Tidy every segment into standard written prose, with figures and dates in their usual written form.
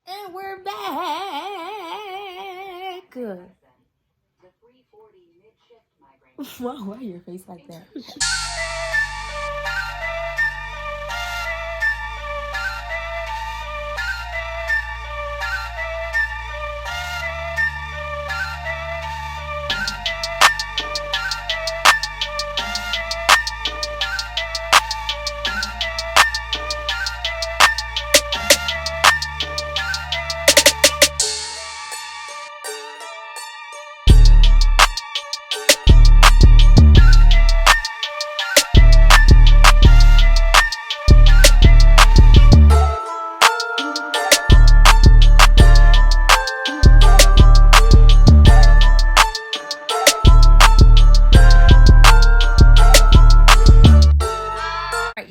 And we're back. Why your face like that?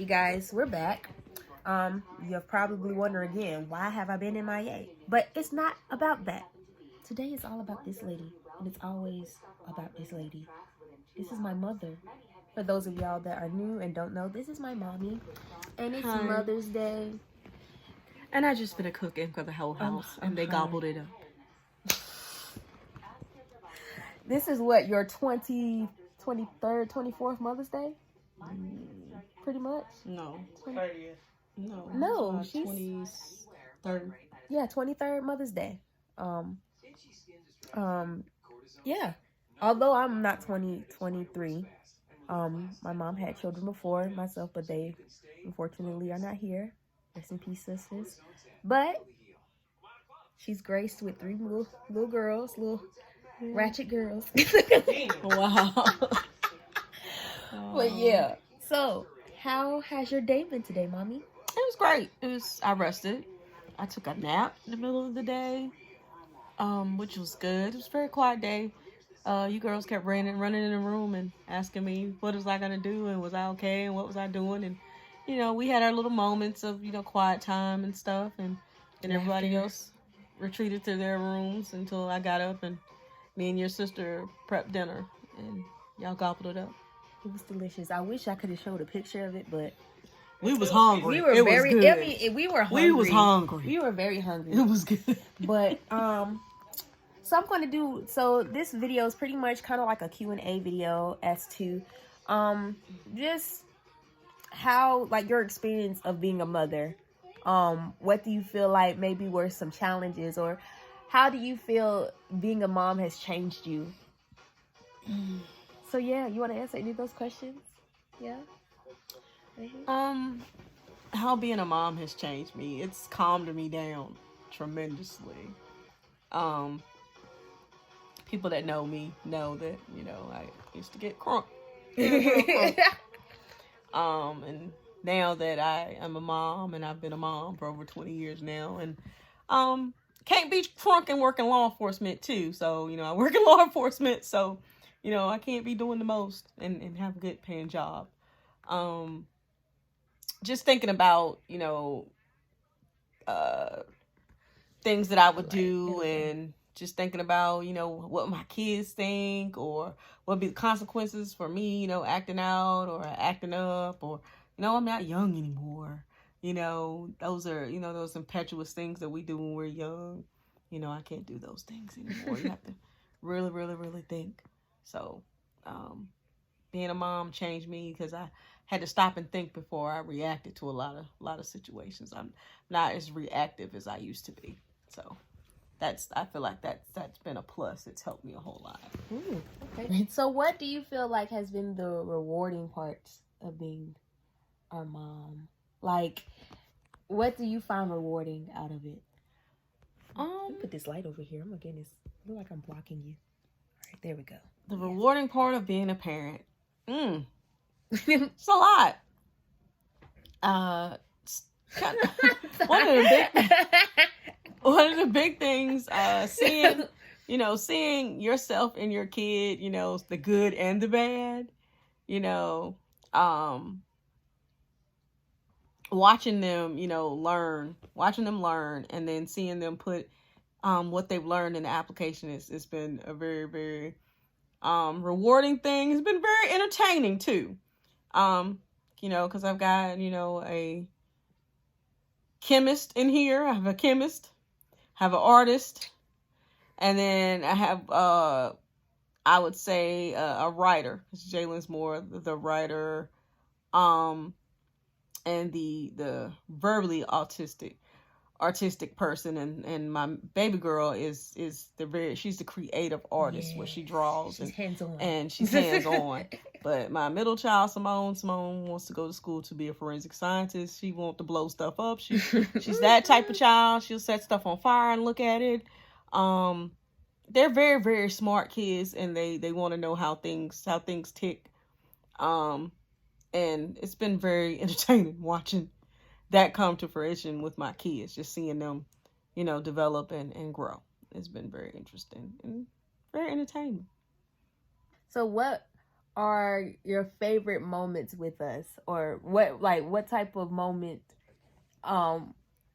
Guys, we're back. You're probably wondering again, why have I been MIA? But it's not about that. Today is all about this lady, and it's always about this lady. This is my mother. For those of y'all that are new and don't know, this is my mommy, and it's Mother's Day. And I just been cooking for the whole house, and they gobbled it up. This is what, your 23rd, 24th Mother's Day? Pretty much. No. 30th. No, she's 23rd. Yeah, 23rd Mother's Day. Yeah. Although I'm not 23, my mom had children before myself, but they unfortunately are not here. Rest in peace, sisters. But she's graced with 3 little girls, little ratchet girls. Wow. But yeah. So, how has your day been today, Mommy? It was great. I rested. I took a nap in the middle of the day, which was good. It was a very quiet day. You girls kept running in the room and asking me what was I gonna do and was I okay and what was I doing, and we had our little moments of quiet time and stuff, and then everybody else retreated to their rooms until I got up and me and your sister prepped dinner and y'all gobbled it up. It was delicious. I wish I could have showed a picture of it, but we was hungry. We were very. Was good. I mean, we were hungry. We was hungry. We were very hungry. It was good. But so I'm going to do. So this video is pretty much kind of like a Q&A video as to just how, like, your experience of being a mother. What do you feel like maybe were some challenges, or how do you feel being a mom has changed you? So yeah, you want to answer any of those questions? Yeah. Maybe? How being a mom has changed me. It's calmed me down tremendously. People that know me know that I used to get crunk. And now that I am a mom, and I've been a mom for over 20 years now, and can't be crunk and work in law enforcement too. So I work in law enforcement, so I can't be doing the most and have a good paying job. Just thinking about, things that I would do, and just thinking about, what my kids think, or what would be the consequences for me, acting out or acting up, or, I'm not young anymore. Those are, those impetuous things that we do when we're young. I can't do those things anymore. You have to really, really, really think. So, being a mom changed me because I had to stop and think before I reacted to a lot of situations. I'm not as reactive as I used to be. So, I feel like that's been a plus. It's helped me a whole lot. Ooh, okay. So, what do you feel like has been the rewarding parts of being a mom? Like, what do you find rewarding out of it? Let me put this light over here. Oh my goodness, I feel like I'm blocking you. All right, there we go. The rewarding part of being a parent. It's a lot. One of the big things, seeing yourself and your kid, the good and the bad, watching them, learn, and then seeing them put what they've learned in the application. It's been a very, very rewarding thing. It's been very entertaining too. Because I've got, a chemist in here. I have a chemist. have an artist, and then I have I would say a writer. Jalen's more the writer, and the verbally artistic person, and my baby girl is she's the creative artist, where she draws, she's hands-on, and she's hands-on. But my middle child, Simone wants to go to school to be a forensic scientist. She wants to blow stuff up. She's that type of child. She'll set stuff on fire and look at it. They're very, very smart kids, and they want to know how things tick. And it's been very entertaining watching that come to fruition with my kids, just seeing them, develop and grow. It's been very interesting and very entertaining. So what are your favorite moments with us, or what type of moment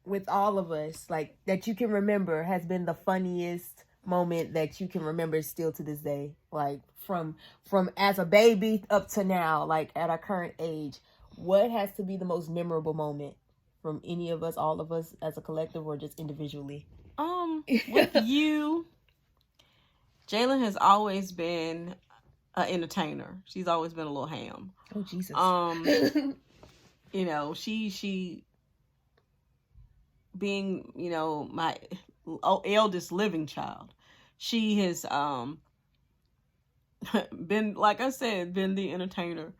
with all of us, like, that you can remember has been the funniest moment that you can remember still to this day, like from as a baby up to now, like at our current age? What has to be the most memorable moment from any of us, all of us, as a collective or just individually? With you, Jalen has always been an entertainer. She's always been a little ham. Oh, Jesus. She being, my eldest living child, she has been, like I said, been the entertainer.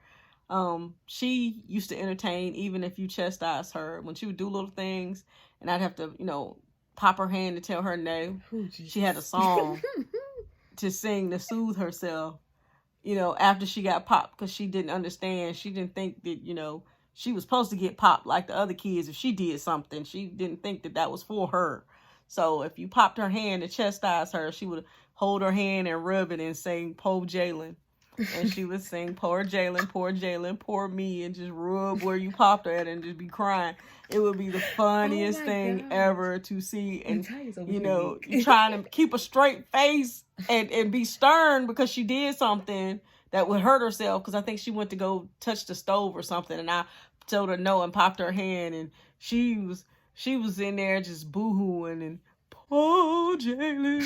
She used to entertain even if you chastise her. When she would do little things and I'd have to, pop her hand to tell her no. Oh, she had a song to sing to soothe herself, after she got popped, because she didn't understand. She didn't think that, she was supposed to get popped like the other kids. If she did something, she didn't think that was for her. So if you popped her hand to chastise her, she would hold her hand and rub it and sing "Poor Jalen." And she would sing "Poor Jalen, poor me," and just rub where you popped her at and just be crying. It would be the funniest thing ever to see. And, you're trying to keep a straight face and be stern because she did something that would hurt herself. Because I think she went to go touch the stove or something. And I told her no and popped her hand. And she was in there just boo-hooing and, "Poor Jalen,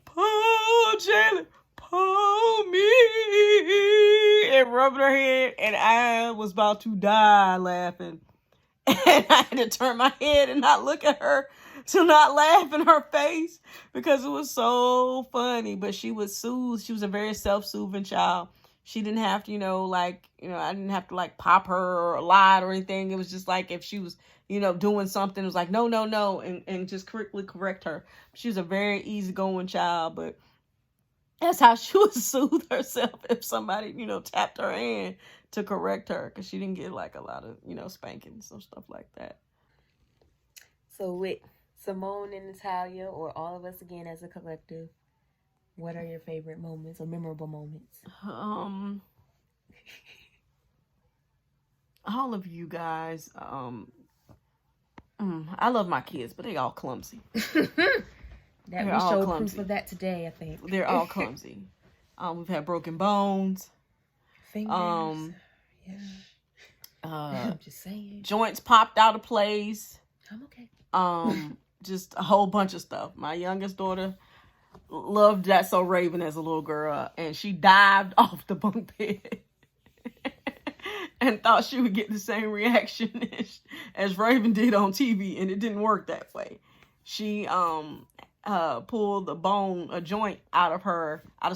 poor Jalen, poor me," and rubbing her head, and I was about to die laughing. And I had to turn my head and not look at her to not laugh in her face because it was so funny. But she would soothe. She was a very self-soothing child. She didn't have to, I didn't have to pop her or lie or anything. It was just like if she was, doing something, it was like, no, and just quickly correct her. She was a very easygoing child, but that's how she would soothe herself if somebody, tapped her hand to correct her, because she didn't get a lot of spankings or stuff like that. So with Simone and Natalia, or all of us again as a collective, what are your favorite moments or memorable moments? All of you guys, I love my kids, but they all clumsy. We showed proof of that today, I think. They're all clumsy. We've had broken bones. Fingers. Yeah. I'm just saying. Joints popped out of place. I'm okay. Just a whole bunch of stuff. My youngest daughter loved That's So Raven as a little girl, and she dived off the bunk bed and thought she would get the same reaction as Raven did on TV, and it didn't work that way. She pulled a joint out of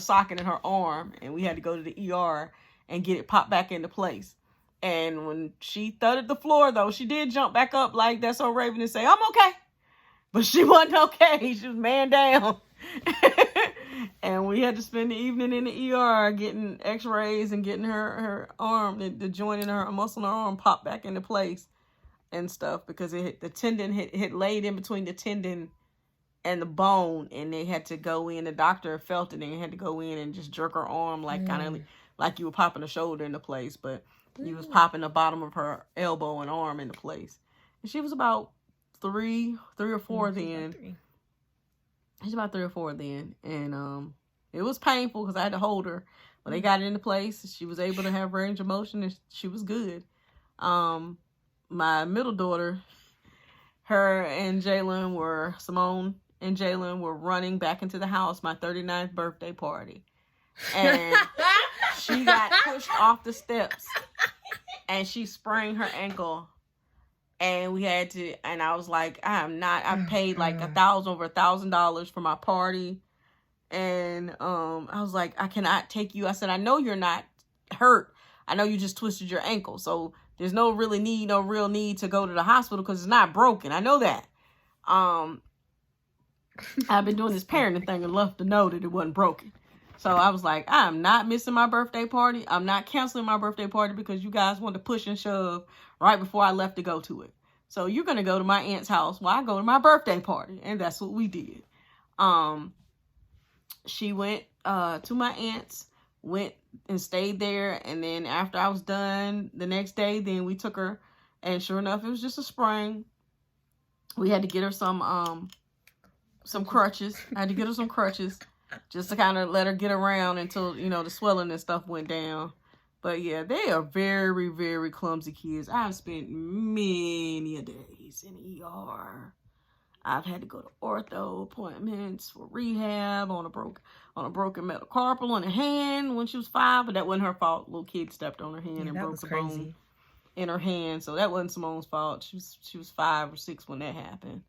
socket in her arm, and we had to go to the ER and get it popped back into place. And when she thudded the floor, though, she did jump back up like That's So Raven and say, "I'm okay." But she wasn't okay. She was man down. And we had to spend the evening in the ER getting x-rays and getting her arm, the joint in her muscle in her arm popped back into place and stuff, because the tendon had laid in between the tendon and the bone, and they had to go in. The doctor felt it, and they had to go in and just jerk her arm kind of like you were popping a shoulder into place, but you was popping the bottom of her elbow and arm into place. And she was about three or four then. She's about 3 or 4 then, and it was painful because I had to hold her. But they got it into place. She was able to have range of motion, and she was good. My middle daughter, Simone and Jalen were running back into the house, my 39th birthday party. And she got pushed off the steps and she sprained her ankle. And we had to, and I was like, I paid like over $1,000 for my party. And I was like, I cannot take you. I said, I know you're not hurt. I know you just twisted your ankle. So there's no real need to go to the hospital because it's not broken. I know that. I've been doing this parenting thing and love to know that it wasn't broken. So I was like, I'm not missing my birthday party. I'm not canceling my birthday party because you guys wanted to push and shove right before I left to go to it. So you're going to go to my aunt's house while I go to my birthday party. And that's what we did. She went to my aunt's, went and stayed there. And then after I was done the next day, then we took her. And sure enough, it was just a sprain. We had to get her some crutches. I had to get her some crutches just to kind of let her get around until, the swelling and stuff went down. But yeah, they are very, very clumsy kids. I've spent many days in ER. I've had to go to ortho appointments for rehab on a broken metacarpal on her hand when she was 5, but that wasn't her fault. Little kid stepped on her hand and broke the bone in her hand, so that wasn't Simone's fault. She was 5 or 6 when that happened.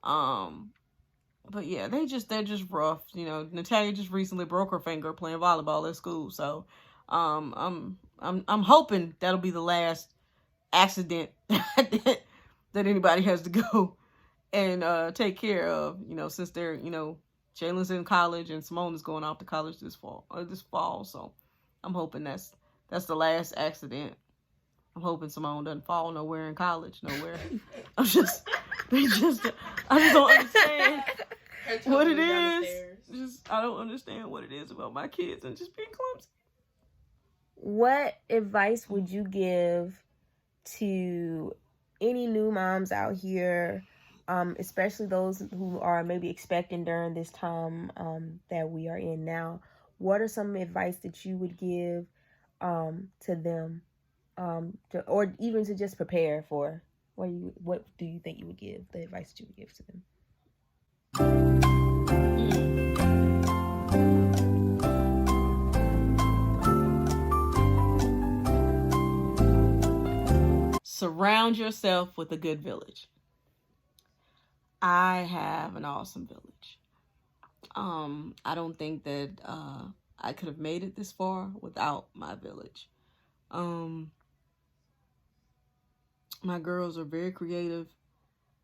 But yeah, they're just rough. Natalia just recently broke her finger playing volleyball at school, so I'm hoping that'll be the last accident that anybody has to go and take care of, since they're, Jalen's in college and Simone is going off to college this fall. So I'm hoping that's the last accident. I'm hoping Simone doesn't fall nowhere in college, nowhere. I just don't understand what it is. I don't understand what it is about my kids and just being clumsy. What advice would you give to any new moms out here, especially those who are maybe expecting during this time that we are in now? What are some advice that you would give to them, or even to just prepare for? What do you think you would give, the advice that you would give to them? Surround yourself with a good village. I have an awesome village. I don't think that I could have made it this far without my village. My girls are very creative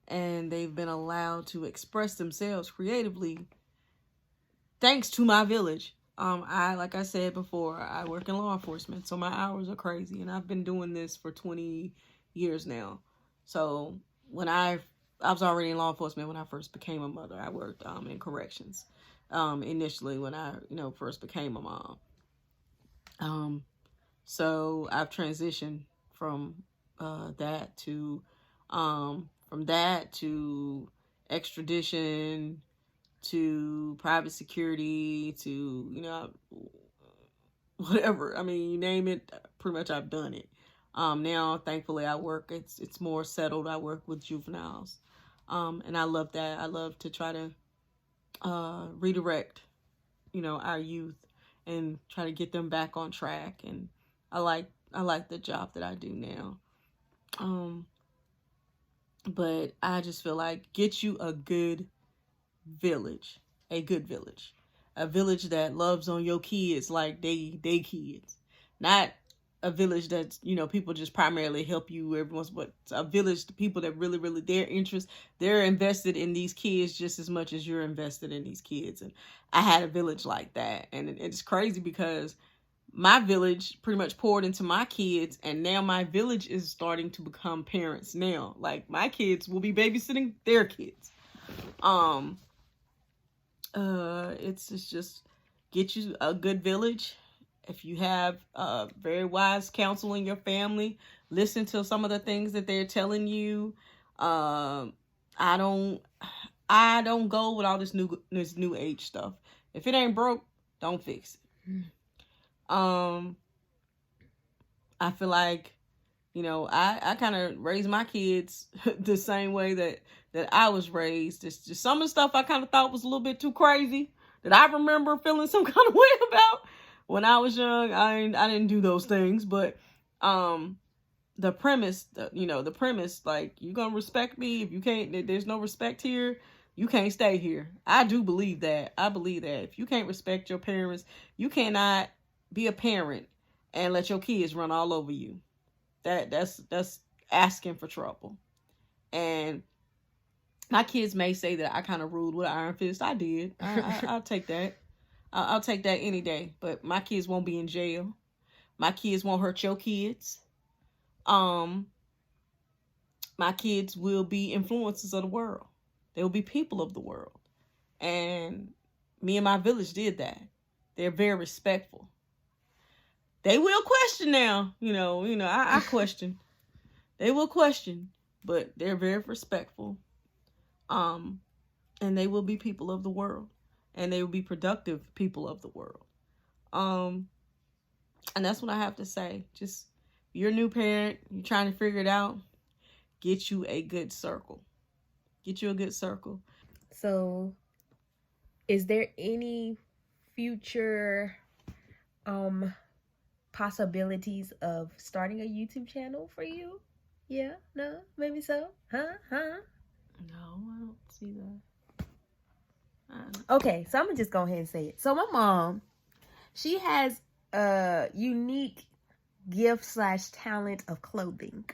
and they've been allowed to express themselves creatively thanks to my village. Like I said before, I work in law enforcement, so my hours are crazy, and I've been doing this for 20 years now. So when I was already in law enforcement when I first became a mother. I worked in corrections initially when I first became a mom. So I've transitioned from that to extradition to private security to whatever. I mean, you name it, pretty much I've done it. Now, thankfully, it's more settled. I work with juveniles. And I love that. I love to try to redirect, our youth and try to get them back on track. And I like the job that I do now. But I just feel like get you a good village, a village that loves on your kids like they kids, not a village that's, people just primarily help you everyone's, but a village, the people that really they're invested in these kids just as much as you're invested in these kids. And I had a village like that. And it's crazy because my village pretty much poured into my kids, and now my village is starting to become parents now. Like, my kids will be babysitting their kids. It's just get you a good village. If you have very wise counsel in your family, listen to some of the things that they're telling you. I don't go with all this new age stuff. If it ain't broke, don't fix it. I feel like, You know, I kind of raised my kids the same way that I was raised. It's just some of the stuff I kind of thought was a little bit too crazy that I remember feeling some kind of way about when I was young. I didn't do those things, but the premise, like, you're gonna respect me. If you can't, there's no respect here, you can't stay here. I do believe that. I believe that if you can't respect your parents, you cannot be a parent and let your kids run all over you. That's asking for trouble. And my kids may say that I kind of ruled with an iron fist. I did. I'll take that. I'll take that any day. But my kids won't be in jail. My kids won't hurt your kids. My kids will be influencers of the world. They will be people of the world. And me and my village did that. They're very respectful. They will question now. I question. They will question, but they're very respectful. And they will be people of the world. And they will be productive people of the world. And that's what I have to say. Just, you're a new parent, you're trying to figure it out, get you a good circle. Get you a good circle. So, is there any future possibilities of starting a YouTube channel for you? Yeah? No? Maybe so? Huh? No, I don't see that. Okay, so I'm gonna just go ahead and say it. So my mom, she has a unique gift/talent of clothing.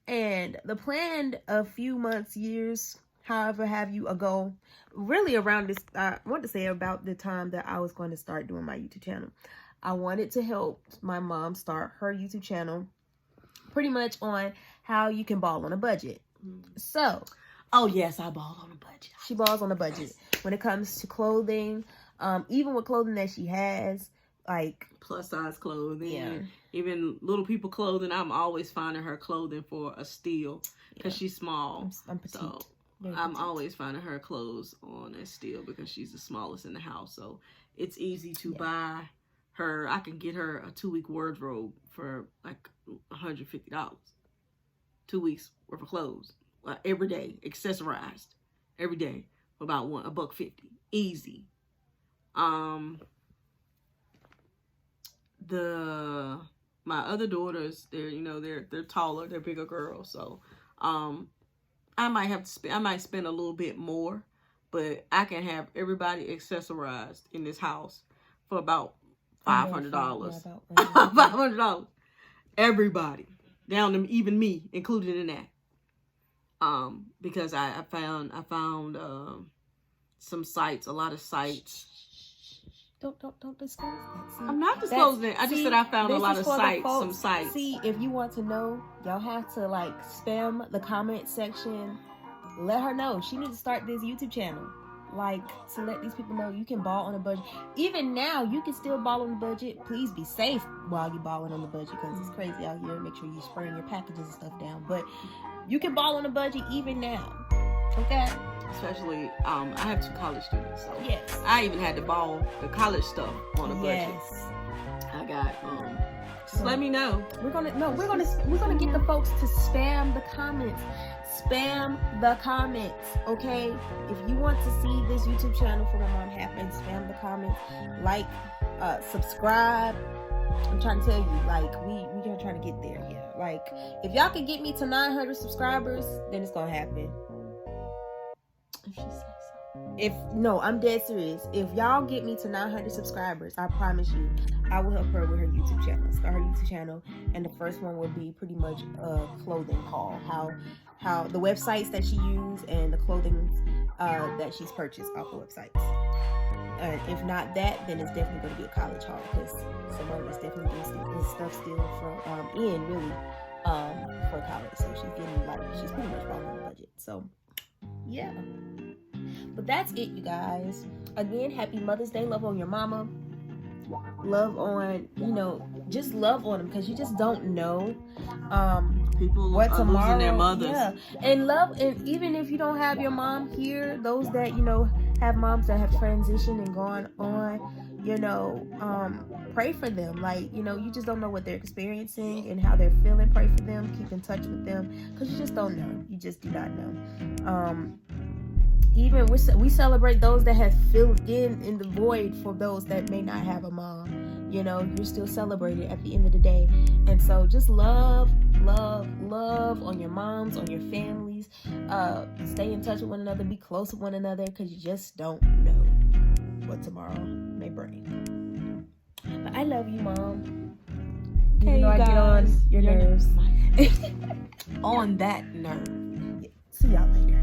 And the plan a few months, years, however have you ago, really around this, I want to say about the time that I was going to start doing my YouTube channel. I wanted to help my mom start her YouTube channel pretty much on how you can ball on a budget. So, oh yes, I ball on a budget. She balls on a budget when it comes to clothing, even with clothing that she has, like plus size clothing, yeah, even little people clothing. I'm always finding her clothing for a steal because she's small. I'm petite. So I'm always finding her clothes on a steal because she's the smallest in the house. So it's easy to buy her. I can get her a 2-week wardrobe for like $150. 2 weeks worth of clothes every day, accessorized every day for about $1.50. Easy. My other daughters, they're taller, they're bigger girls, so I might spend a little bit more, but I can have everybody accessorized in this house for about $500. $500. Everybody, down to even me included in that. Because I found some sites, a lot of sites. Don't disclose that. See, I'm not disclosing it. I just said I found a lot of sites, some sites. See, if you want to know, y'all have to like spam the comment section. Let her know she needs to start this YouTube channel. Like, to let these people know you can ball on a budget. Even now, you can still ball on the budget. Please be safe while you're balling on the budget because it's crazy out here. Make sure you're spraying your packages and stuff down. But you can ball on a budget even now. Okay? Especially, I have 2 college students, so yes, I even had to ball the college stuff on a budget. Yes, I got. Just let me know. We're gonna get the folks to spam the comments. Spam the comments, okay? If you want to see this YouTube channel for my mom happen, spam the comments, like, subscribe. I'm trying to tell you, like, we're trying to get there, yeah. Like, if y'all can get me to 900 subscribers, then it's gonna happen. If she says so. No, I'm dead serious. If y'all get me to 900 subscribers, I promise you, I will help her with her YouTube channel. Start her YouTube channel, and the first one will be pretty much a clothing haul. How the websites that she used and the clothing that she's purchased off the websites. And if not that, then it's definitely going to be a college haul because Simone is definitely getting stuff still from for college. So she's pretty much balling on the budget. So yeah. But that's it, you guys. Again, happy Mother's Day. Love on your mama. Love on, just love on them because you just don't know people what are tomorrow, losing their mothers. Yeah. And even if you don't have your mom here, those that, have moms that have transitioned and gone on, pray for them. Like, you just don't know what they're experiencing and how they're feeling. Pray for them. Keep in touch with them, because you just don't know. You just do not know. Even we celebrate those that have filled in the void for those that may not have a mom. You're still celebrated at the end of the day. And so just love on your moms, on your families. Stay in touch with one another. Be close with one another, because you just don't know what tomorrow may bring. But I love you, Mom. Okay, even though I get on your nerves. On that nerve. See y'all later.